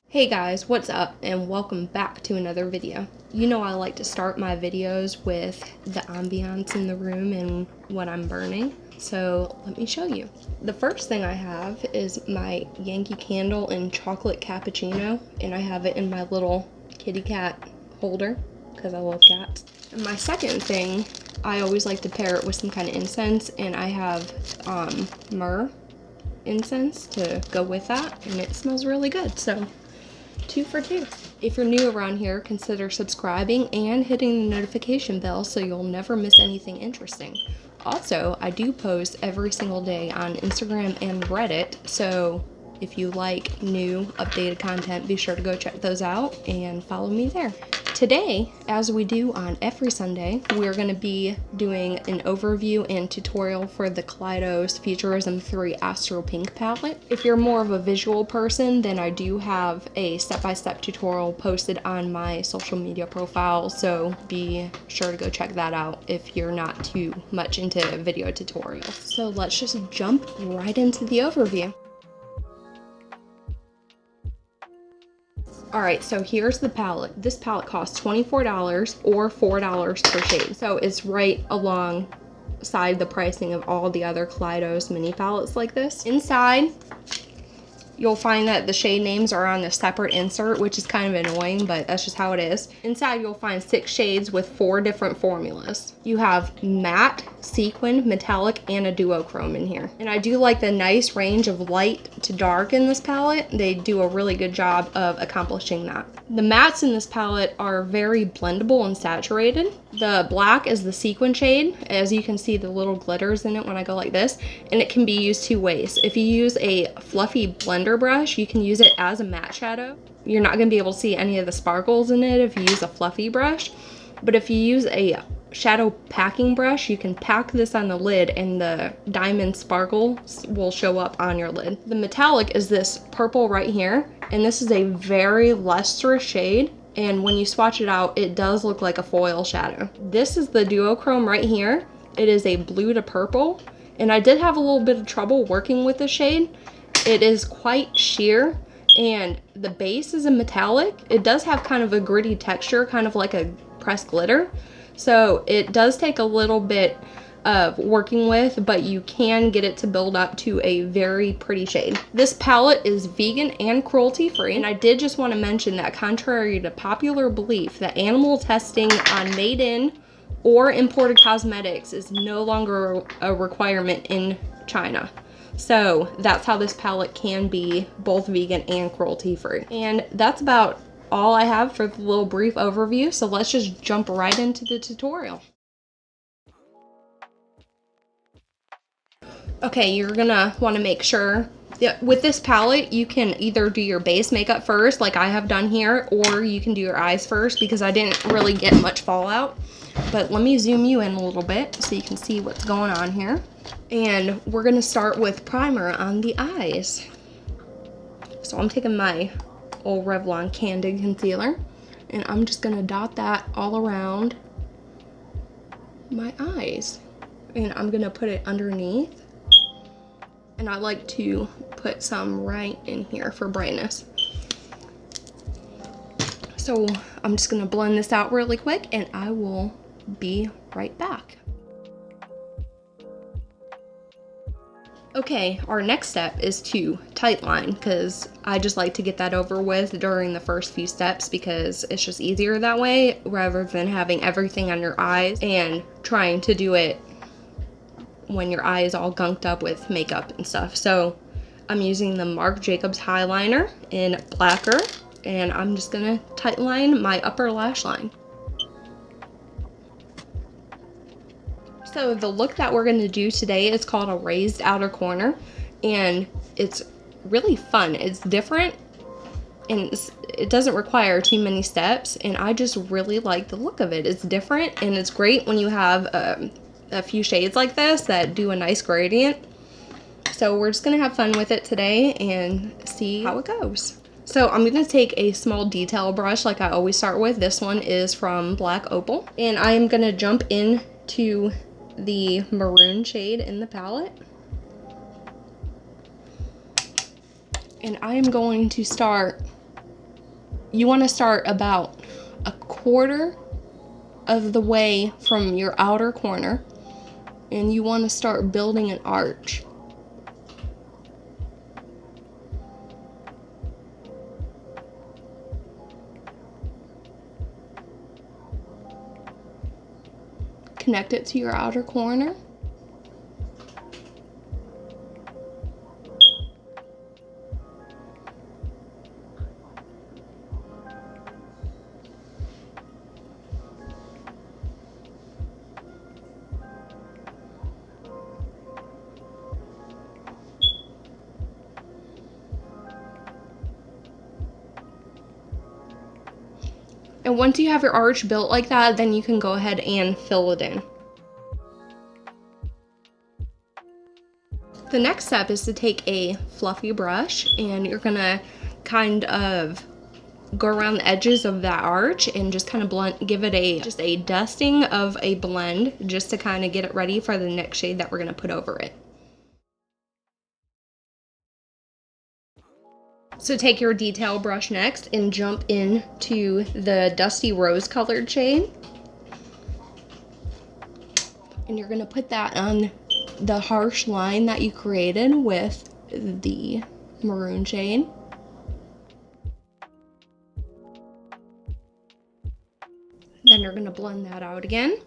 Hey guys, what's up and welcome back to another video. You know I like to start my videos with the ambiance in the room and what I'm burning, so let me show you. The first thing I have is my Yankee Candle in chocolate cappuccino, and I have it in my little kitty cat holder because I love cats. And my second thing, I always like to pair it with some kind of incense, and I have myrrh incense to go with that, and it smells really good, so 2 for 2. If you're new around here, consider subscribing and hitting the notification bell so you'll never miss anything interesting. Also, I do post every single day on Instagram and Reddit, so if you like new updated content, be sure to go check those out and follow me there. Today, as we do on every Sunday, we're going to be doing an overview and tutorial for the Kaleidos Futurism 3 Astro-Pink palette. If you're more of a visual person, then I do have a step-by-step tutorial posted on my social media profile, so be sure to go check that out if you're not too much into video tutorials. So let's just jump right into the overview. Alright, so here's the palette. This palette costs $24 or $4 per shade. So it's right alongside the pricing of all the other Kaleidos mini palettes like this. Inside, you'll find that the shade names are on the separate insert, which is kind of annoying, but that's just how it is. Inside, you'll find 6 shades with 4 different formulas. You have matte, sequin, metallic, and a duochrome in here. And I do like the nice range of light to dark in this palette. They do a really good job of accomplishing that. The mattes in this palette are very blendable and saturated. The black is the sequin shade. As you can see, the little glitters in it when I go like this, and it can be used 2 ways. If you use a fluffy blender brush, you can use it as a matte shadow. You're not going to be able to see any of the sparkles in it if you use a fluffy brush, but if you use a shadow packing brush, you can pack this on the lid and the diamond sparkles will show up on your lid. The metallic is this purple right here, and this is a very lustrous shade, and when you swatch it out, it does look like a foil shadow. This is the duochrome right here. It is a blue to purple, and I did have a little bit of trouble working with the shade. It is quite sheer, and the base is a metallic. It does have kind of a gritty texture, kind of like a pressed glitter. So it does take a little bit of working with, but you can get it to build up to a very pretty shade. This palette is vegan and cruelty free, and I did just want to mention that contrary to popular belief, that animal testing on made in or imported cosmetics is no longer a requirement in China. So that's how this palette can be both vegan and cruelty free. And that's about all I have for the little brief overview, so let's just jump right into the tutorial. Okay, you're gonna want to make sure that with this palette you can either do your base makeup first like I have done here, or you can do your eyes first because I didn't really get much fallout. But let me zoom you in a little bit so you can see what's going on here. And we're gonna start with primer on the eyes. So I'm taking my old Revlon Candid concealer, and I'm just gonna dot that all around my eyes, and I'm gonna put it underneath, and I like to put some right in here for brightness. So I'm just gonna blend this out really quick, and I will be right back. Okay, our next step is to tightline, because I just like to get that over with during the first few steps because it's just easier that way rather than having everything on your eyes and trying to do it when your eye is all gunked up with makeup and stuff. So I'm using the Marc Jacobs highliner in Blacker, and I'm just gonna tightline my upper lash line. So the look that we're going to do today is called a raised outer corner, and it's really fun. It's different, and it doesn't require too many steps, and I just really like the look of it. It's different, and it's great when you have a few shades like this that do a nice gradient. So we're just going to have fun with it today and see how it goes. So I'm going to take a small detail brush like I always start with. This one is from Black Opal, and I am going to jump into the maroon shade in the palette. And I am going to start, you want to start about a quarter of the way from your outer corner, and you want to start building an arch. Connect it to your outer corner. And once you have your arch built like that, then you can go ahead and fill it in. The next step is to take a fluffy brush, and you're gonna kind of go around the edges of that arch and just kind of blend, give it just a dusting of a blend, just to kind of get it ready for the next shade that we're gonna put over it. So take your detail brush next and jump into the dusty rose colored shade. And you're gonna put that on the harsh line that you created with the maroon shade. Then you're gonna blend that out again.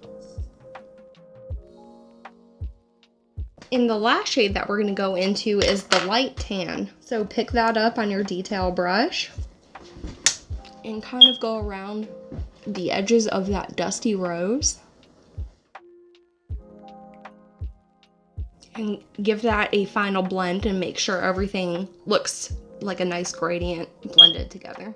And the last shade that we're gonna go into is the light tan. So pick that up on your detail brush and kind of go around the edges of that dusty rose. And give that a final blend and make sure everything looks like a nice gradient blended together.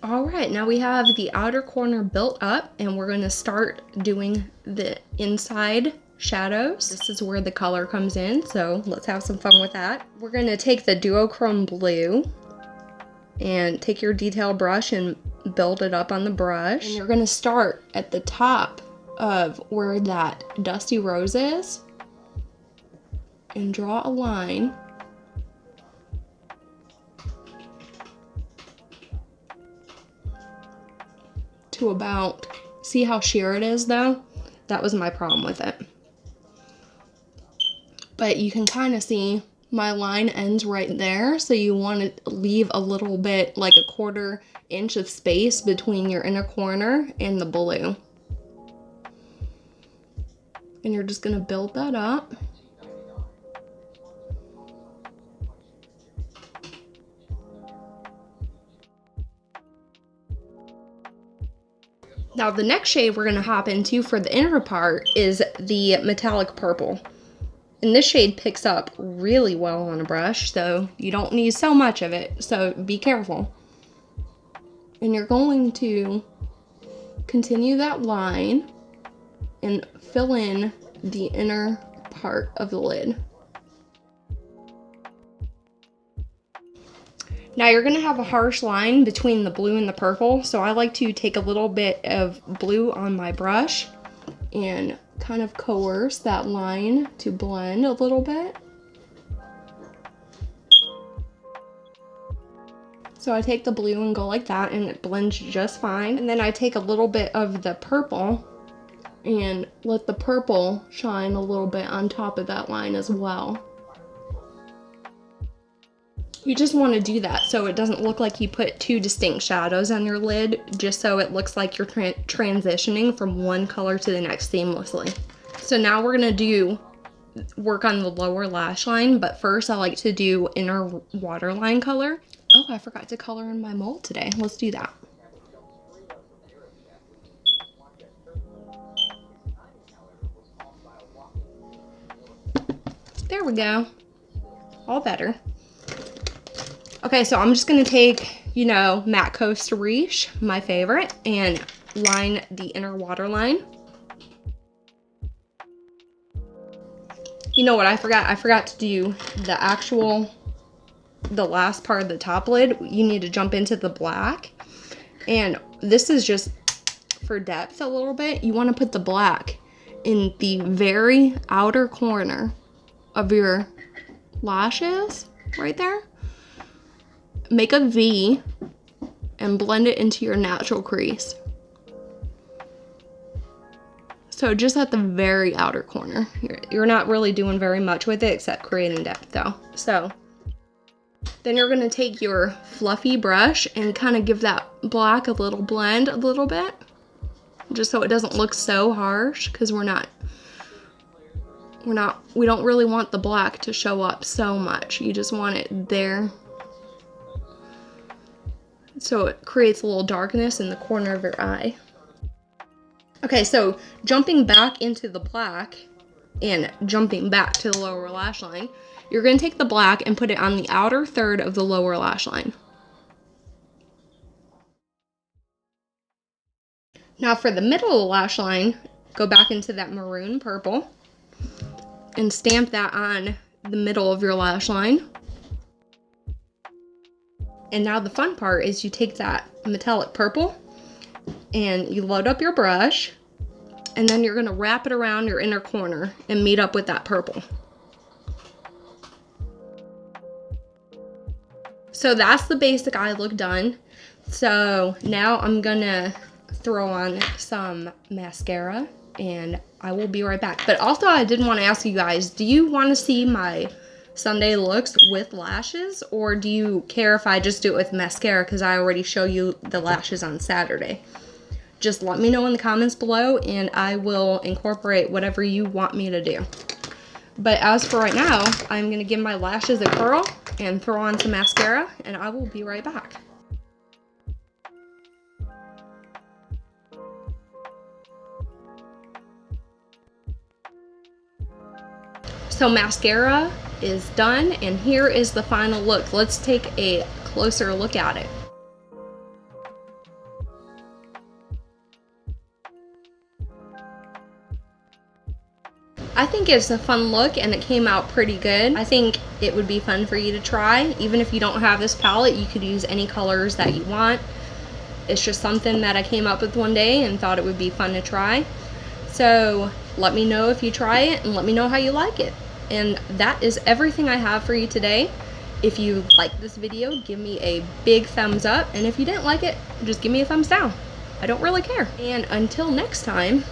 All right, now we have the outer corner built up, and we're going to start doing the inside shadows. This is where the color comes in, so let's have some fun with that. We're going to take the duochrome blue and take your detail brush and build it up on the brush. And you're going to start at the top of where that dusty rose is and draw a line to about, see how sheer it is though? That was my problem with it. But you can kind of see my line ends right there, so you want to leave a little bit, like a 1/4 inch of space between your inner corner and the blue. And you're just gonna build that up. Now the next shade we're gonna hop into for the inner part is the metallic purple. And this shade picks up really well on a brush, so you don't need so much of it, so be careful. And you're going to continue that line and fill in the inner part of the lid. Now you're gonna have a harsh line between the blue and the purple, so I like to take a little bit of blue on my brush and kind of coerce that line to blend a little bit. So I take the blue and go like that, and it blends just fine. And then I take a little bit of the purple and let the purple shine a little bit on top of that line as well. You just want to do that so it doesn't look like you put two distinct shadows on your lid, just so it looks like you're transitioning from one color to the next seamlessly. So now we're going to work on the lower lash line, but first I like to do inner waterline color. Oh, I forgot to color in my mold today. Let's do that. There we go. All better. Okay, so I'm just gonna take, Matte Coast Riche, my favorite, and line the inner waterline. You know what I forgot? I forgot to do the last part of the top lid. You need to jump into the black. And this is just for depth a little bit, you want to put the black in the very outer corner of your lashes, right there. Make a V and blend it into your natural crease. So just at the very outer corner. You're not really doing very much with it except creating depth though. So then you're gonna take your fluffy brush and kind of give that black a little blend a little bit, just so it doesn't look so harsh, because we don't really want the black to show up so much. You just want it there, so it creates a little darkness in the corner of your eye. Okay, so jumping back into the black and jumping back to the lower lash line, you're going to take the black and put it on the outer third of the lower lash line. Now for the middle of the lash line, go back into that maroon purple and stamp that on the middle of your lash line. And now the fun part is you take that metallic purple and you load up your brush, and then you're going to wrap it around your inner corner and meet up with that purple. So that's the basic eye look done. So now I'm going to throw on some mascara and I will be right back. But also I did want to ask you guys, do you want to see my Sunday looks with lashes, or do you care if I just do it with mascara because I already show you the lashes on Saturday? Just let me know in the comments below and I will incorporate whatever you want me to do. But as for right now, I'm going to give my lashes a curl and throw on some mascara, and I will be right back. So mascara is done, and here is the final look. Let's take a closer look at it. I think it's a fun look and it came out pretty good. I think it would be fun for you to try. Even if you don't have this palette, you could use any colors that you want. It's just something that I came up with one day and thought it would be fun to try. So let me know if you try it and let me know how you like it. And that is everything I have for you today. If you liked this video, give me a big thumbs up. And if you didn't like it, just give me a thumbs down. I don't really care. And until next time,